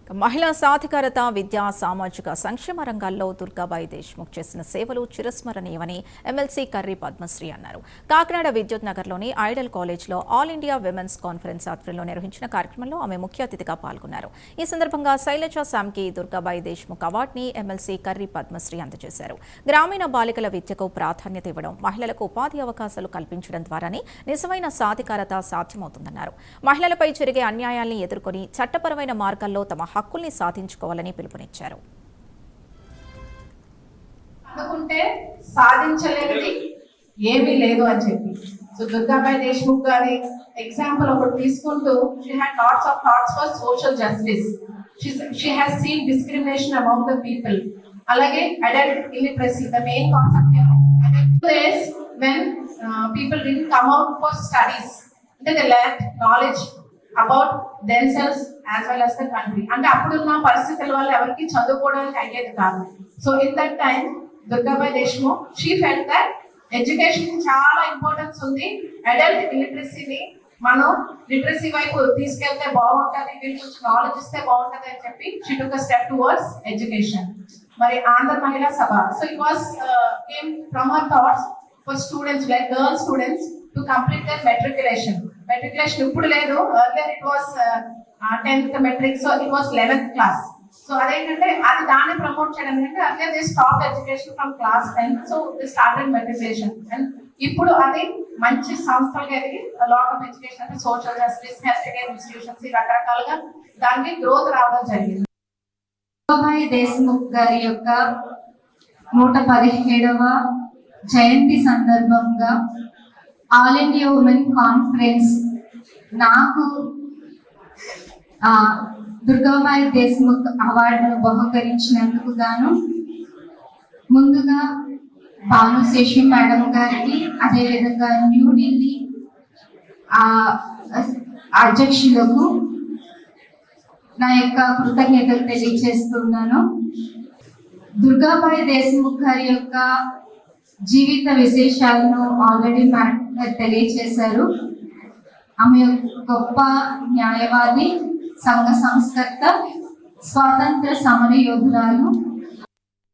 మహిళా సాధికారత, విద్యా, సామాజిక సంక్షేమ రంగాల్లో దుర్గాబాయి దేశ్ముఖ్ చేసిన సేవలు చిరస్మరణీయమని ఎమ్మెల్సీ కర్రి పద్మశ్రీ అన్నారు. కాకినాడ విద్యుత్ నగర్లోని ఐడల్ కాలేజ్లో ఆల్ ఇండియా విమెన్స్ కాన్ఫరెన్స్ ఆధ్వర్యంలో నిర్వహించిన కార్యక్రమంలో ఆమె ముఖ్య అతిథిగా పాల్గొన్నారు. ఈ సందర్భంగా శైలజ శామ్కి దుర్గాబాయి దేశ్ముఖ్ అవార్డుని ఎమ్మెల్సీ కర్రి పద్మశ్రీ అందజేశారు. గ్రామీణ బాలికల విద్యకు ప్రాధాన్యత ఇవ్వడం, మహిళలకు ఉపాధి అవకాశాలు కల్పించడం ద్వారానే నిజమైన సాధికారత సాధ్యమవుతుందన్నారు. మహిళలపై జరిగే అన్యాయాల్ని ఎదుర్కొని చట్టపరమైన మార్గాల్లో తమ హక్కుల్ని సాధించుకోవాలని పిలుపునిచ్చారు. అనుకుంటే సాధించలేనిది ఏమీ లేదు అని చెప్పి సో దుర్గాబాయి దేశ్ముఖ్ గారి ఎగ్జాంపుల్ ఒకటి తీసుకుంటూ she had lots of thoughts for social justice. She has seen discrimination among the people. అలాగే adult illiteracy, the main concept here. Days when people didn't come out for studies, they lacked knowledge about themselves as well as the country. అంటే అప్పుడున్న పరిస్థితుల వల్ల ఎవరికి చదువుకోవడానికి అయ్యేది కాదు. So in that time Durgabai Deshmukh she felt that education చాలా importance ఉంది. అడల్ట్ లిటరసీని మనం లిటరసీ వైపు తీసుకెళ్తే బాగుంటుంది, వీళ్ళకి కొంచెం నాలెడ్జ్ ఇస్తే బాగుంటుంది అని చెప్పి she took a step towards education. మరి ఆంధ్ర మహిళా సభ, so it was came from her thoughts for students like girl students to complete there matriculation. ఇప్పుడు లేదు, earlier it was 10th metric, so it was 11th class. So అదేంటంటే అది దాన్ని promote చేయడం ఏంటంటే earlier they stop education from class 10, so they started matriculation. And ఇప్పుడు అది మంచి సంస్థలుగా ఎదిగి లాట్ ఆఫ్ ఎడ్యుకేషన్ అంటే social justice, health care institutions రకరకాలుగా దానికి గ్రోత్ రావడం జరిగింది. దుర్గాబాయి దేశ్ముఖ్ గారి యొక్క 117వ జయంతి సందర్భంగా ఆల్ ఇండియా ఉమెన్ కాన్ఫరెన్స్ నాకు దుర్గాబాయి దేశ్ముఖ్ అవార్డును బహుకరించినందుకు గాను ముందుగా భానుశేషి మేడం గారికి, అదేవిధంగా న్యూఢిల్లీ అధ్యక్షులకు నా యొక్క కృతజ్ఞతలు తెలియజేస్తున్నాను. దుర్గాబాయి దేశ్ముఖ్ గారి యొక్క జీవిత విశేషాలను ఆల్రెడీ మేడం తెలియజేశారు. ఆమె గొప్ప న్యాయవాది, సంఘ సంస్కర్త, స్వాతంత్ర సమర యోధురాలు,